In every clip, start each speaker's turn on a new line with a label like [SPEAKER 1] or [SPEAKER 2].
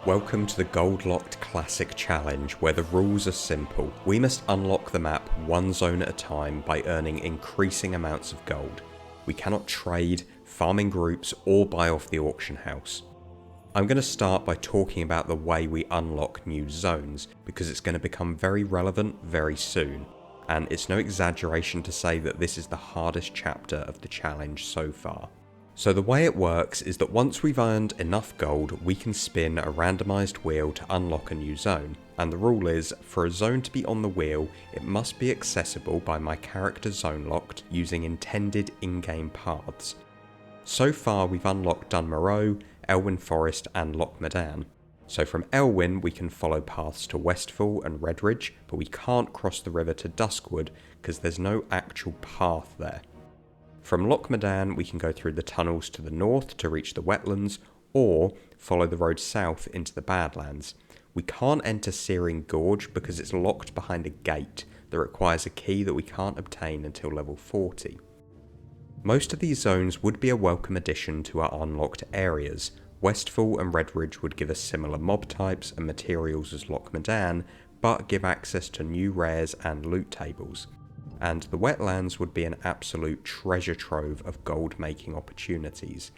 [SPEAKER 1] Welcome to the Goldlocked Classic challenge, where the rules are simple. We must unlock the map one zone at a time by earning increasing amounts of gold. We cannot trade, farm in groups, or buy off the auction house. I'm going to start by talking about the way we unlock new zones, because it's going to become very relevant very soon. And it's no exaggeration to say that this is the hardest chapter of the challenge so far. So the way it works is that once we've earned enough gold, we can spin a randomised wheel to unlock a new zone. And the rule is, for a zone to be on the wheel, it must be accessible by my character Zonelocked using intended in-game paths. So far we've unlocked Dun Morogh, Elwyn Forest and Loch Modan. So from Elwyn we can follow paths to Westfall and Redridge, but we can't cross the river to Duskwood because there's no actual path there. From Loch Modan we can go through the tunnels to the north to reach the wetlands, or follow the road south into the badlands. We can't enter Searing Gorge because it's locked behind a gate that requires a key that we can't obtain until level 40. Most of these zones would be a welcome addition to our unlocked areas. Westfall and Redridge would give us similar mob types and materials as Loch Modan, but give access to new rares and loot tables. And the wetlands would be an absolute treasure trove of gold making opportunities.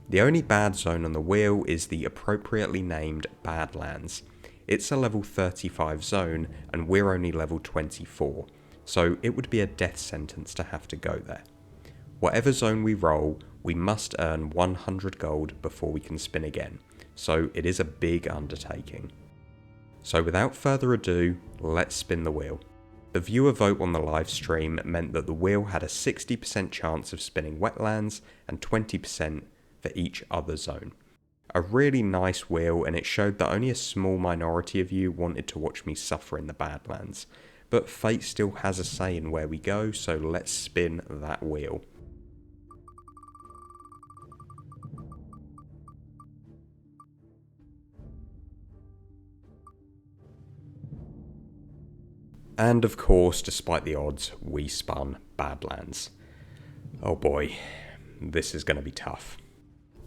[SPEAKER 1] The only bad zone on the wheel is the appropriately named Badlands. It's a level 35 zone and we're only level 24, so it would be a death sentence to have to go there. Whatever zone we roll, we must earn 100 gold before we can spin again, so it is a big undertaking. So without further ado, let's spin the wheel. The viewer vote on the live stream meant that the wheel had a 60% chance of spinning wetlands and 20% for each other zone. A really nice wheel, and it showed that only a small minority of you wanted to watch me suffer in the badlands. But fate still has a say in where we go, so let's spin that wheel. And of course, despite the odds, we spun Badlands. Oh boy, this is going to be tough.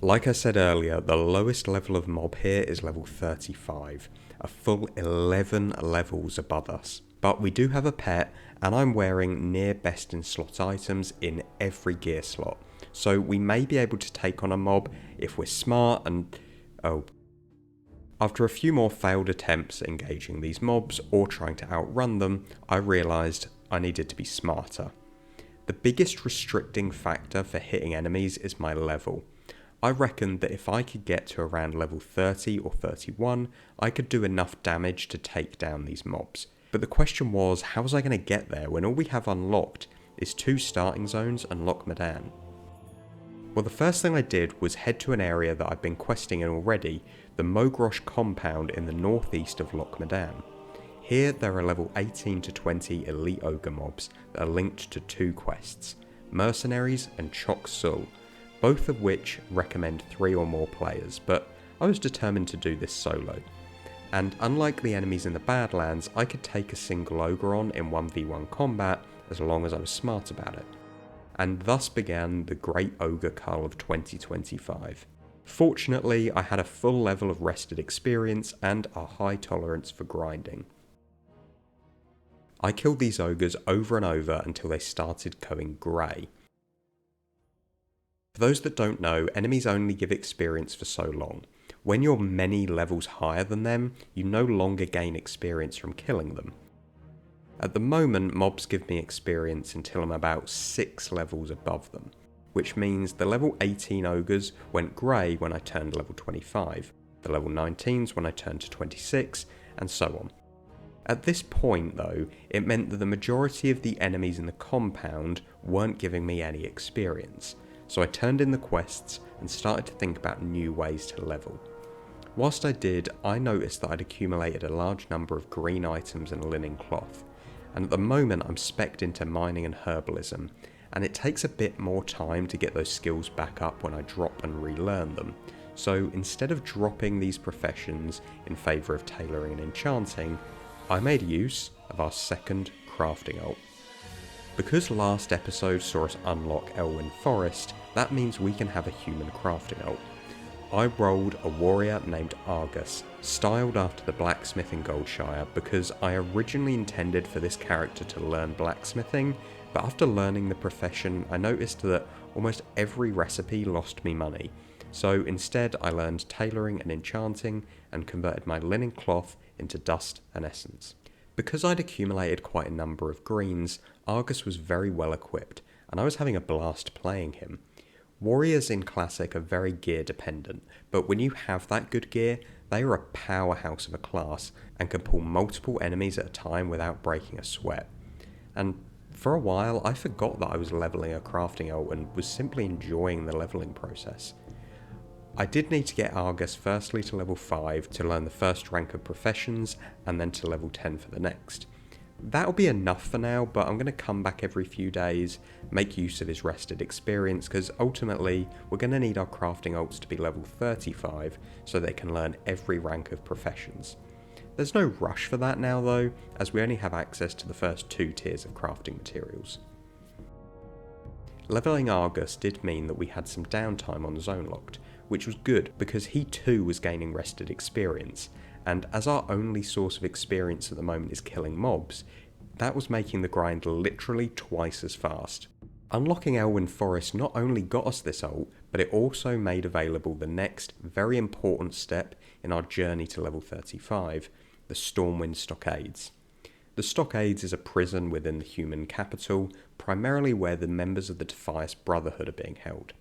[SPEAKER 1] Like I said earlier, the lowest level of mob here is level 35, a full 11 levels above us. But we do have a pet, and I'm wearing near best in slot items in every gear slot, so we may be able to take on a mob if we're smart and... After a few more failed attempts engaging these mobs or trying to outrun them, I realised I needed to be smarter. The biggest restricting factor for hitting enemies is my level. I reckoned that if I could get to around level 30 or 31, I could do enough damage to take down these mobs. But the question was, how was I going to get there when all we have unlocked is 2 starting zones and Loch Modan? Well, the first thing I did was head to an area that I've been questing in already, the Mogrosh compound in the northeast of Loch Modan. Here there are level 18 to 20 elite ogre mobs that are linked to 2 quests, Mercenaries and Chok Sul, both of which recommend 3 or more players, but I was determined to do this solo. And unlike the enemies in the Badlands, I could take a single ogre on in 1v1 combat as long as I was smart about it. And thus began the Great Ogre Cull of 2025. Fortunately, I had a full level of rested experience and a high tolerance for grinding. I killed these ogres over and over until they started going grey. For those that don't know, enemies only give experience for so long. When you're many levels higher than them, you no longer gain experience from killing them. At the moment, mobs give me experience until I'm about 6 levels above them, which means the level 18 ogres went grey when I turned level 25, the level 19s when I turned to 26, and so on. At this point though, it meant that the majority of the enemies in the compound weren't giving me any experience, so I turned in the quests and started to think about new ways to level. Whilst I did, I noticed that I'd accumulated a large number of green items and linen cloth, and at the moment I'm specced into mining and herbalism, and it takes a bit more time to get those skills back up when I drop and relearn them. So instead of dropping these professions in favour of tailoring and enchanting, I made use of our second crafting ult. Because last episode saw us unlock Elwyn Forest, that means we can have a human crafting ult. I rolled a warrior named Argus, styled after the blacksmith in Goldshire because I originally intended for this character to learn blacksmithing, but after learning the profession I noticed that almost every recipe lost me money, so instead I learned tailoring and enchanting and converted my linen cloth into dust and essence. Because I'd accumulated quite a number of greens, Argus was very well equipped, and I was having a blast playing him. Warriors in Classic are very gear dependent, but when you have that good gear, they are a powerhouse of a class and can pull multiple enemies at a time without breaking a sweat. And for a while I forgot that I was leveling a crafting ult and was simply enjoying the leveling process. I did need to get Argus firstly to level 5 to learn the first rank of professions and then to level 10 for the next. That'll be enough for now, but I'm going to come back every few days, make use of his rested experience, because ultimately we're going to need our crafting ults to be level 35 so they can learn every rank of professions. There's no rush for that now though, as we only have access to the first 2 tiers of crafting materials. Leveling Argus did mean that we had some downtime on Zonelocked, which was good because he too was gaining rested experience, and as our only source of experience at the moment is killing mobs, that was making the grind literally twice as fast. Unlocking Elwyn Forest not only got us this ult, but it also made available the next very important step in our journey to level 35, the Stormwind stockades. The stockades is a prison within the human capital, primarily where the members of the Defias Brotherhood are being held.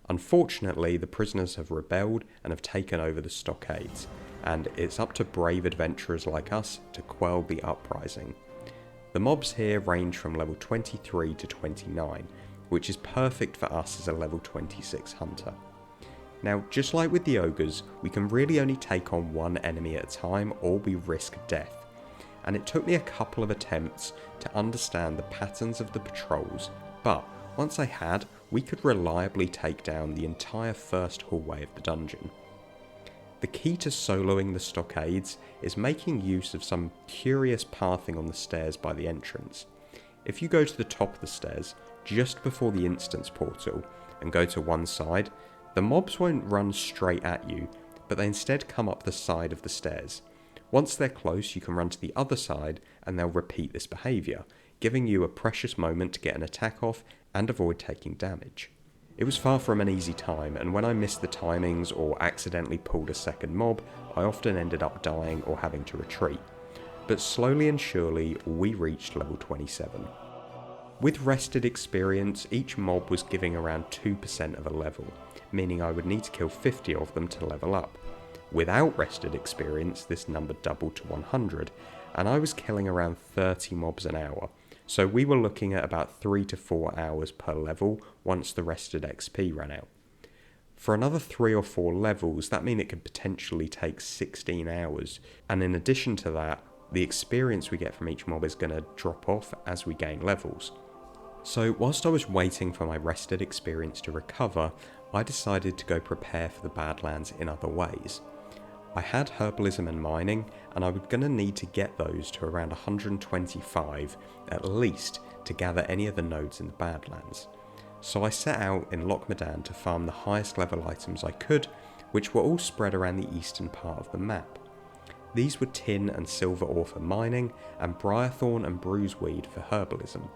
[SPEAKER 1] Unfortunately, the prisoners have rebelled and have taken over the stockades, and it's up to brave adventurers like us to quell the uprising. The mobs here range from level 23 to 29, which is perfect for us as a level 26 hunter. Now, just like with the ogres, we can really only take on one enemy at a time or we risk death, and it took me a couple of attempts to understand the patterns of the patrols, but once I had, we could reliably take down the entire first hallway of the dungeon. The key to soloing the stockades is making use of some curious pathing on the stairs by the entrance. If you go to the top of the stairs, just before the instance portal, and go to one side, the mobs won't run straight at you, but they instead come up the side of the stairs. Once they're close, you can run to the other side and they'll repeat this behaviour, giving you a precious moment to get an attack off and avoid taking damage. It was far from an easy time, and when I missed the timings or accidentally pulled a second mob, I often ended up dying or having to retreat. But slowly and surely, we reached level 27. With rested experience, each mob was giving around 2% of a level, meaning I would need to kill 50 of them to level up. Without rested experience, this number doubled to 100, and I was killing around 30 mobs an hour, so we were looking at about 3 to 4 hours per level once the rested XP ran out. For another 3 or 4 levels, that means it could potentially take 16 hours, and in addition to that, the experience we get from each mob is going to drop off as we gain levels. So whilst I was waiting for my rested experience to recover, I decided to go prepare for the Badlands in other ways. I had herbalism and mining, and I was going to need to get those to around 125 at least to gather any of the nodes in the Badlands. So I set out in Loch Modan to farm the highest level items I could, which were all spread around the eastern part of the map. These were tin and silver ore for mining, and briarthorn and bruiseweed for herbalism.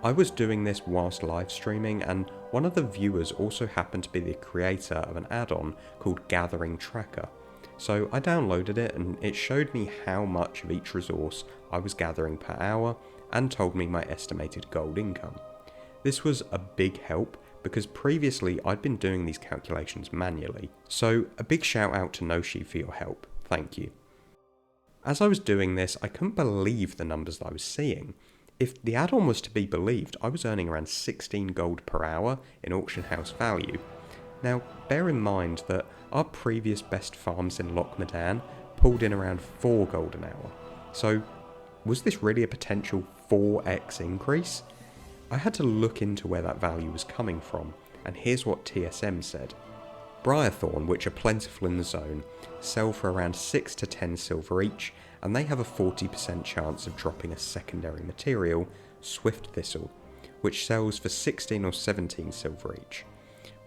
[SPEAKER 1] I was doing this whilst live streaming, and one of the viewers also happened to be the creator of an add-on called Gathering Tracker. So I downloaded it and it showed me how much of each resource I was gathering per hour and told me my estimated gold income. This was a big help because previously I'd been doing these calculations manually, so a big shout out to Noshi for your help, thank you. As I was doing this, I couldn't believe the numbers that I was seeing. If the add-on was to be believed, I was earning around 16 gold per hour in auction house value. Now, bear in mind that our previous best farms in Loch Modan pulled in around 4 gold an hour. So, was this really a potential 4x increase? I had to look into where that value was coming from, and here's what TSM said. Briarthorn, which are plentiful in the zone, sell for around 6 to 10 silver each, and they have a 40% chance of dropping a secondary material, Swift Thistle, which sells for 16 or 17 silver each.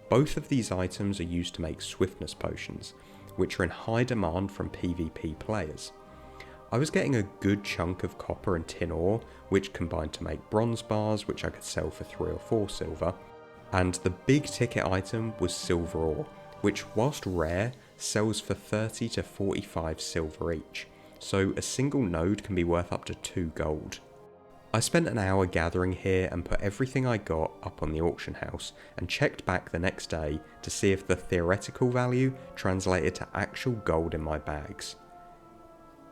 [SPEAKER 1] Both of these items are used to make swiftness potions, which are in high demand from PvP players. I was getting a good chunk of copper and tin ore, which combined to make bronze bars, which I could sell for 3 or 4 silver, and the big ticket item was silver ore, which whilst rare, sells for 30 to 45 silver each, so a single node can be worth up to 2 gold. I spent an hour gathering here and put everything I got up on the auction house and checked back the next day to see if the theoretical value translated to actual gold in my bags.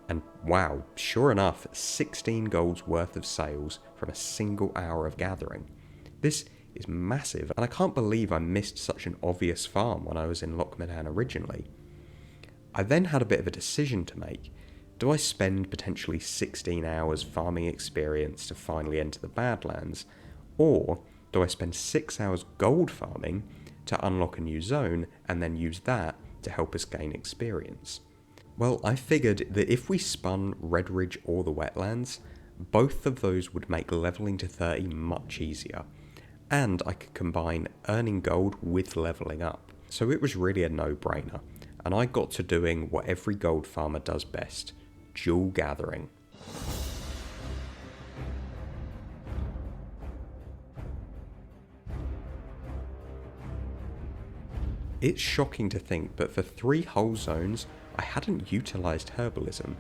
[SPEAKER 1] And wow, sure enough, 16 gold's worth of sales from a single hour of gathering. This is massive, and I can't believe I missed such an obvious farm when I was in Loch Modan originally. I then had a bit of a decision to make. Do I spend potentially 16 hours farming experience to finally enter the Badlands, or do I spend 6 hours gold farming to unlock a new zone and then use that to help us gain experience? Well, I figured that if we spun Redridge or the wetlands, both of those would make leveling to 30 much easier, and I could combine earning gold with leveling up. So it was really a no-brainer, and I got to doing what every gold farmer does best: jewel gathering. It's shocking to think, but for 3 whole zones, I hadn't utilised herbalism.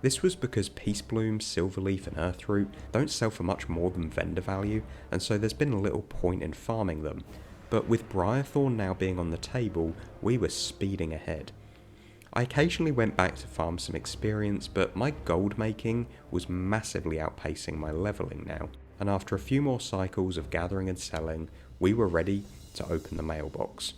[SPEAKER 1] This was because Peacebloom, Silverleaf and Earthroot don't sell for much more than vendor value, and so there's been little point in farming them. But with Briarthorn now being on the table, we were speeding ahead. I occasionally went back to farm some experience, but my gold making was massively outpacing my leveling now, and after a few more cycles of gathering and selling, we were ready to open the mailbox.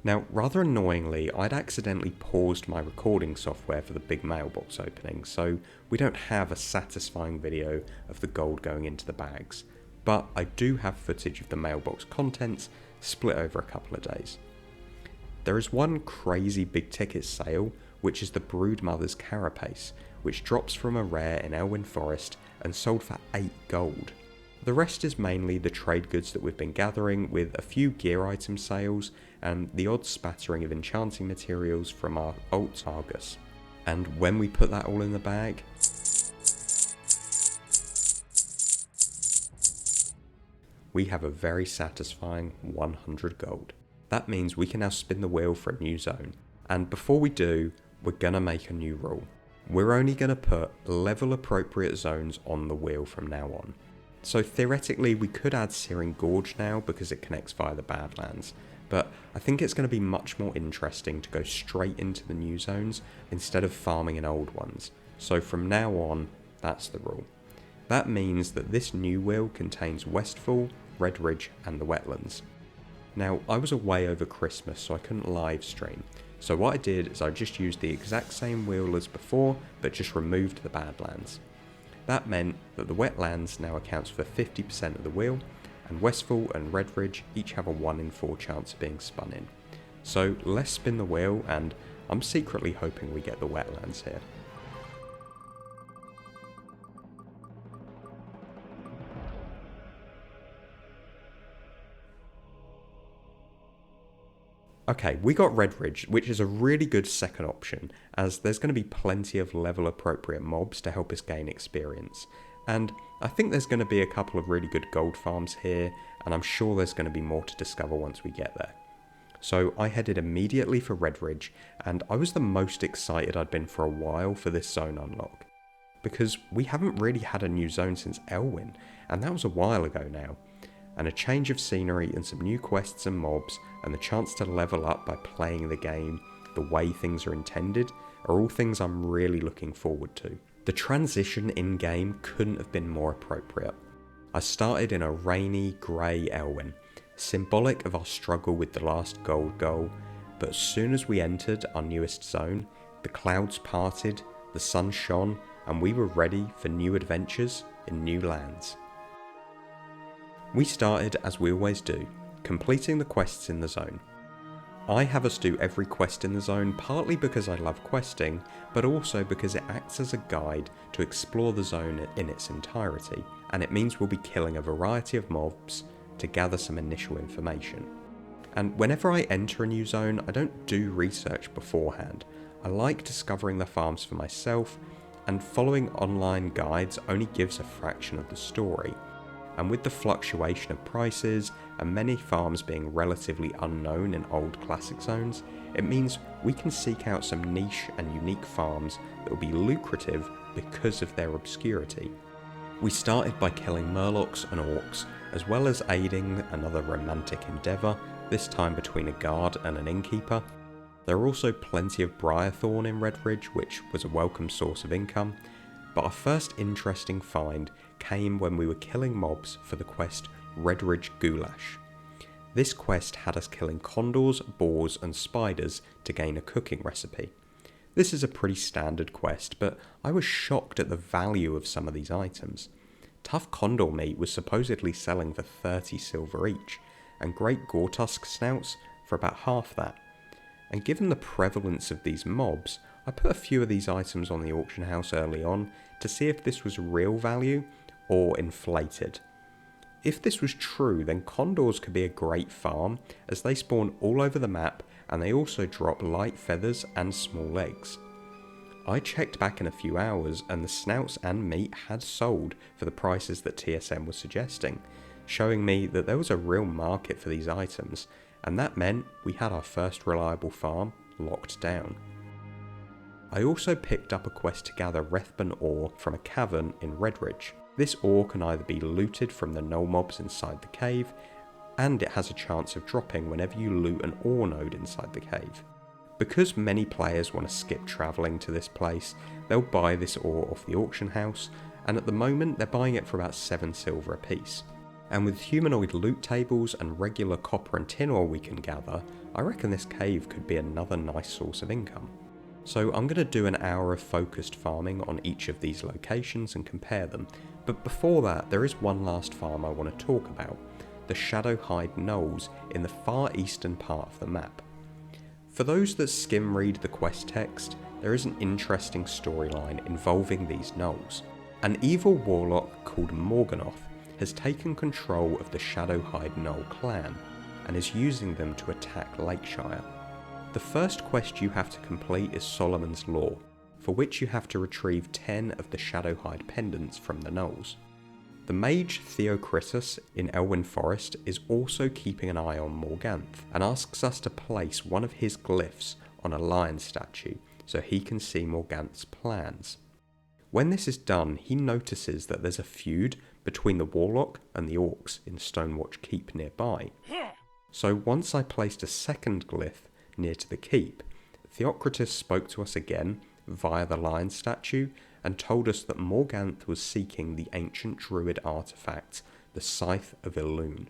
[SPEAKER 1] Now, rather annoyingly, I'd accidentally paused my recording software for the big mailbox opening, so we don't have a satisfying video of the gold going into the bags, but I do have footage of the mailbox contents split over a couple of days. There is one crazy big ticket sale, which is the Broodmother's Carapace, which drops from a rare in Elwyn Forest and sold for 8 gold. The rest is mainly the trade goods that we've been gathering, with a few gear item sales and the odd spattering of enchanting materials from our alt Argus. And when we put that all in the bag, we have a very satisfying 100 gold. That means we can now spin the wheel for a new zone. And before we do, we're gonna make a new rule. We're only gonna put level appropriate zones on the wheel from now on. So theoretically we could add Searing Gorge now because it connects via the Badlands, but I think it's going to be much more interesting to go straight into the new zones instead of farming in old ones. So from now on, that's the rule. That means that this new wheel contains Westfall, Redridge and the wetlands. Now, I was away over Christmas, so I couldn't live stream. So what I did is I just used the exact same wheel as before, but just removed the Badlands. That meant that the wetlands now accounts for 50% of the wheel, and Westfall and Redridge each have a 1 in 4 chance of being spun in. So let's spin the wheel, and I'm secretly hoping we get the wetlands here. Okay, we got Redridge, which is a really good second option, as there's going to be plenty of level appropriate mobs to help us gain experience. And I think there's going to be a couple of really good gold farms here, and I'm sure there's going to be more to discover once we get there. So I headed immediately for Redridge, and I was the most excited I'd been for a while for this zone unlock. Because we haven't really had a new zone since Elwyn, and that was a while ago now. And a change of scenery and some new quests and mobs, and the chance to level up by playing the game the way things are intended, are all things I'm really looking forward to. The transition in-game couldn't have been more appropriate. I started in a rainy, grey Elwyn, symbolic of our struggle with the last gold goal, but as soon as we entered our newest zone, the clouds parted, the sun shone, and we were ready for new adventures in new lands. We started as we always do, completing the quests in the zone. I have us do every quest in the zone partly because I love questing, but also because it acts as a guide to explore the zone in its entirety, and it means we'll be killing a variety of mobs to gather some initial information. And whenever I enter a new zone, I don't do research beforehand. I like discovering the farms for myself, and following online guides only gives a fraction of the story. And with the fluctuation of prices and many farms being relatively unknown in old classic zones, it means we can seek out some niche and unique farms that will be lucrative because of their obscurity. We started by killing murlocs and orcs, as well as aiding another romantic endeavour, this time between a guard and an innkeeper. There are also plenty of briarthorn in Redridge, which was a welcome source of income, but our first interesting find came when we were killing mobs for the quest Redridge Goulash. This quest had us killing condors, boars and spiders to gain a cooking recipe. This is a pretty standard quest, but I was shocked at the value of some of these items. Tough condor meat was supposedly selling for 30 silver each, and great Gortusk snouts for about half that. And given the prevalence of these mobs, I put a few of these items on the auction house early on to see if this was real value or inflated. If this was true, then condors could be a great farm, as they spawn all over the map and they also drop light feathers and small eggs. I checked back in a few hours and the snouts and meat had sold for the prices that TSM was suggesting, showing me that there was a real market for these items, and that meant we had our first reliable farm locked down. I also picked up a quest to gather Rethburn ore from a cavern in Redridge. This ore can either be looted from the gnoll mobs inside the cave, and it has a chance of dropping whenever you loot an ore node inside the cave. Because many players want to skip travelling to this place, they'll buy this ore off the auction house, and at the moment they're buying it for about 7 silver a piece. And with humanoid loot tables and regular copper and tin ore we can gather, I reckon this cave could be another nice source of income. So I'm going to do an hour of focused farming on each of these locations and compare them, but before that there is one last farm I want to talk about, the Shadowhide Knolls in the far eastern part of the map. For those that skim read the quest text, there is an interesting storyline involving these gnolls. An evil warlock called Morganoth has taken control of the Shadowhide Gnoll clan and is using them to attack Lakeshire. The first quest you have to complete is Solomon's Law, for which you have to retrieve 10 of the Shadowhide pendants from the gnolls. The mage Theocritus in Elwyn Forest is also keeping an eye on Morganth and asks us to place one of his glyphs on a lion statue so he can see Morganth's plans. When this is done, he notices that there's a feud between the warlock and the orcs in Stonewatch Keep nearby. So once I placed a second glyph near to the keep, Theocritus spoke to us again via the lion statue and told us that Morganth was seeking the ancient druid artifact, the Scythe of Elune.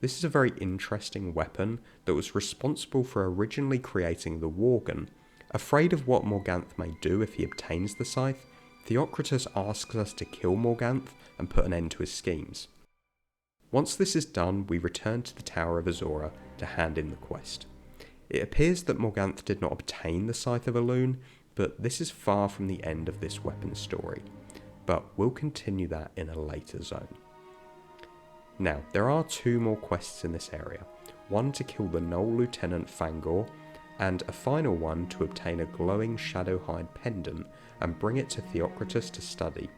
[SPEAKER 1] This is a very interesting weapon that was responsible for originally creating the Worgen. Afraid of what Morganth may do if he obtains the scythe, Theocritus asks us to kill Morganth and put an end to his schemes. Once this is done, we return to the Tower of Azora to hand in the quest. It appears that Morganth did not obtain the Scythe of Elune, but this is far from the end of this weapon story, but we'll continue that in a later zone. Now, there are 2 more quests in this area, one to kill the Gnoll Lieutenant Fangor, and a final one to obtain a glowing Shadowhide pendant and bring it to Theocritus to study.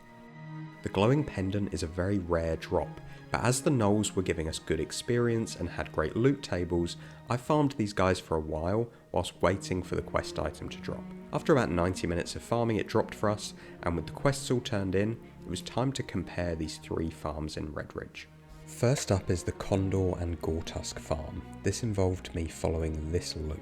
[SPEAKER 1] The glowing pendant is a very rare drop, but as the gnolls were giving us good experience and had great loot tables, I farmed these guys for a while whilst waiting for the quest item to drop. After about 90 minutes of farming, it dropped for us, and with the quests all turned in, it was time to compare these 3 farms in Redridge. First up is the Condor and Gortusk farm. This involved me following this loop.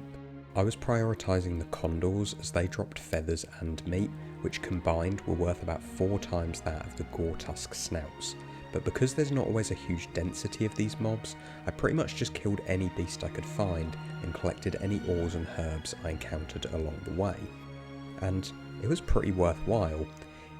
[SPEAKER 1] I was prioritising the condors as they dropped feathers and meat, which combined were worth about 4 times that of the Gortusk snouts. But because there's not always a huge density of these mobs, I pretty much just killed any beast I could find and collected any ores and herbs I encountered along the way. And it was pretty worthwhile.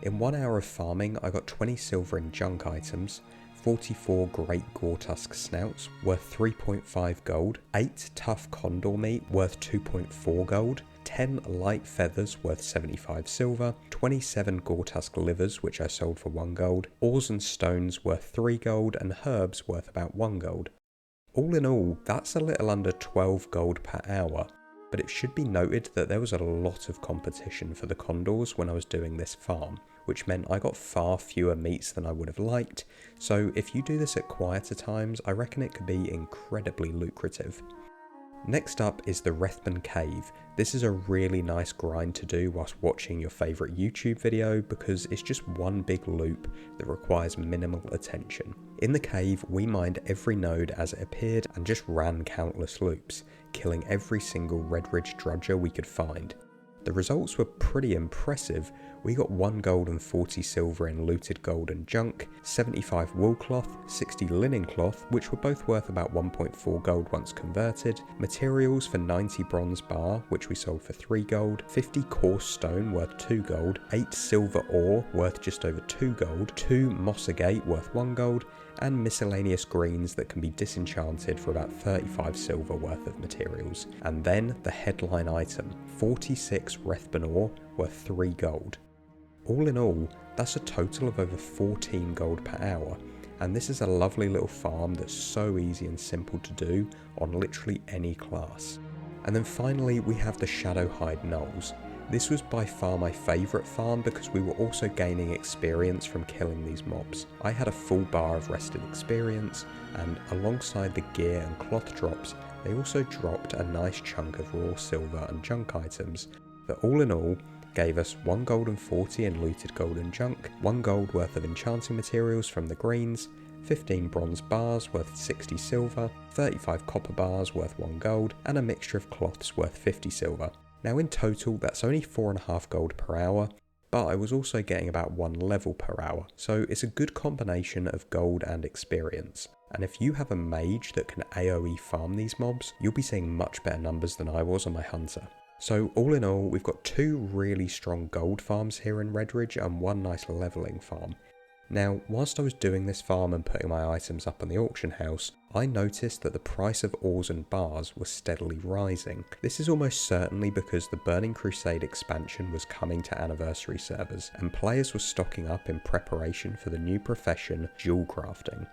[SPEAKER 1] In 1 hour of farming, I got 20 silver in junk items, 44 great Gortusk snouts worth 3.5 gold, 8 tough condor meat worth 2.4 gold, 10 light feathers worth 75 silver, 27 Gortusk livers which I sold for 1 gold, ores and stones worth 3 gold, and herbs worth about 1 gold. All in all, that's a little under 12 gold per hour, but it should be noted that there was a lot of competition for the condors when I was doing this farm, which meant I got far fewer meats than I would have liked, so if you do this at quieter times, I reckon it could be incredibly lucrative. Next up is the Redridge Cave. This is a really nice grind to do whilst watching your favourite YouTube video because it's just one big loop that requires minimal attention. In the cave, we mined every node as it appeared and just ran countless loops, killing every single Redridge drudger we could find. The results were pretty impressive. We got 1 gold and 40 silver in looted gold and junk, 75 wool cloth, 60 linen cloth, which were both worth about 1.4 gold once converted, materials for 90 bronze bar, which we sold for 3 gold, 50 coarse stone worth 2 gold, 8 silver ore worth just over 2 gold, 2 moss agate worth 1 gold, and miscellaneous greens that can be disenchanted for about 35 silver worth of materials. And then the headline item, 46 Redridge ore worth 3 gold. All in all, that's a total of over 14 gold per hour, and this is a lovely little farm that's so easy and simple to do on literally any class. And then finally we have the Shadowhide Knolls. This was by far my favourite farm because we were also gaining experience from killing these mobs. I had a full bar of rested experience, and alongside the gear and cloth drops, they also dropped a nice chunk of raw silver and junk items that all in all gave us 1 gold and 40 in looted gold and junk, 1 gold worth of enchanting materials from the greens, 15 bronze bars worth 60 silver, 35 copper bars worth 1 gold, and a mixture of cloths worth 50 silver. Now in total that's only 4.5 gold per hour, but I was also getting about 1 level per hour, so it's a good combination of gold and experience. And if you have a mage that can AoE farm these mobs, you'll be seeing much better numbers than I was on my hunter. So all in all, we've got 2 really strong gold farms here in Redridge and 1 nice levelling farm. Now, whilst I was doing this farm and putting my items up on the auction house, I noticed that the price of ores and bars was steadily rising. This is almost certainly because the Burning Crusade expansion was coming to anniversary servers, and players were stocking up in preparation for the new profession, jewel crafting.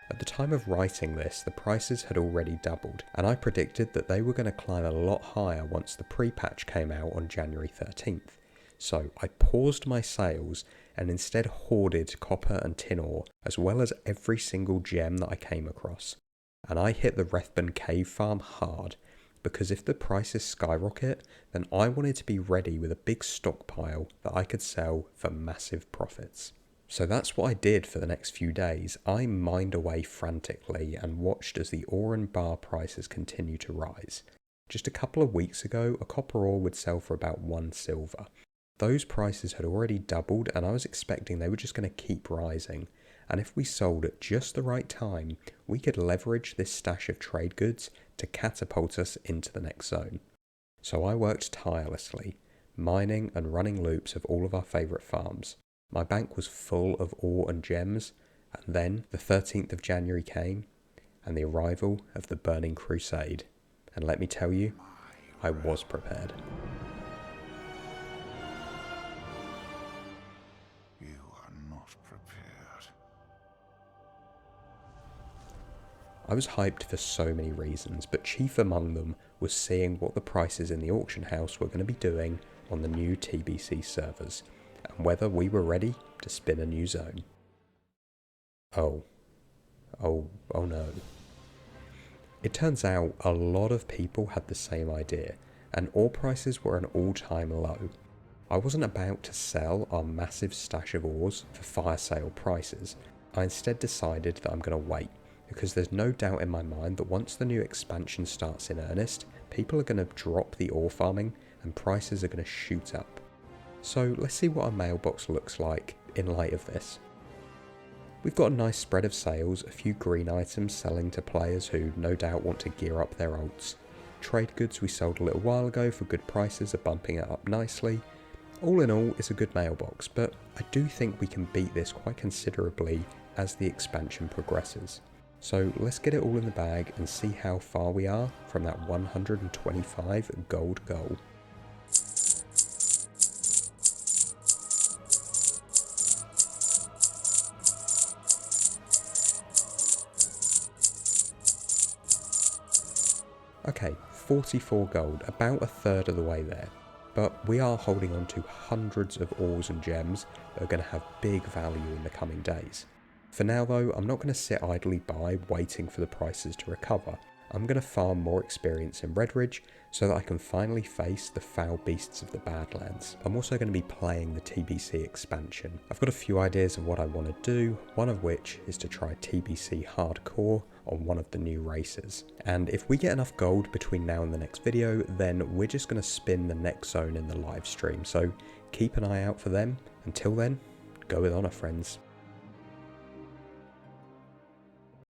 [SPEAKER 1] At the time of writing this, the prices had already doubled, and I predicted that they were going to climb a lot higher once the pre-patch came out on January 13th. So I paused my sales and instead hoarded copper and tin ore, as well as every single gem that I came across. And I hit the Redridge Cave farm hard, because if the prices skyrocket, then I wanted to be ready with a big stockpile that I could sell for massive profits. So that's what I did for the next few days. I mined away frantically and watched as the ore and bar prices continue to rise. Just a couple of weeks ago, a copper ore would sell for about 1 silver. Those prices had already doubled, and I was expecting they were just going to keep rising. And if we sold at just the right time, we could leverage this stash of trade goods to catapult us into the next zone. So I worked tirelessly, mining and running loops of all of our favourite farms. My bank was full of ore and gems, and then the 13th of January came, and the arrival of the Burning Crusade. And let me tell you, I was prepared.
[SPEAKER 2] You are not prepared.
[SPEAKER 1] I was hyped for so many reasons, but chief among them was seeing what the prices in the auction house were going to be doing on the new TBC servers, and whether we were ready to spin a new zone. Oh no. It turns out a lot of people had the same idea, and ore prices were an all-time low. I wasn't about to sell our massive stash of ores for fire sale prices. I instead decided that I'm going to wait, because there's no doubt in my mind that once the new expansion starts in earnest, people are going to drop the ore farming and prices are going to shoot up. So let's see what our mailbox looks like in light of this. We've got a nice spread of sales, a few green items selling to players who no doubt want to gear up their alts. Trade goods we sold a little while ago for good prices are bumping it up nicely. All in all, it's a good mailbox, but I do think we can beat this quite considerably as the expansion progresses. So let's get it all in the bag and see how far we are from that 125 gold goal. Okay, 44 gold, about a third of the way there. But we are holding on to hundreds of ores and gems that are going to have big value in the coming days. For now though, I'm not going to sit idly by waiting for the prices to recover. I'm going to farm more experience in Redridge so that I can finally face the foul beasts of the Badlands. I'm also going to be playing the TBC expansion. I've got a few ideas of what I want to do, one of which is to try TBC hardcore on one of the new races. And if we get enough gold between now and the next video, then we're just going to spin the next zone in the live stream. So keep an eye out for them. Until then, go with honour, friends.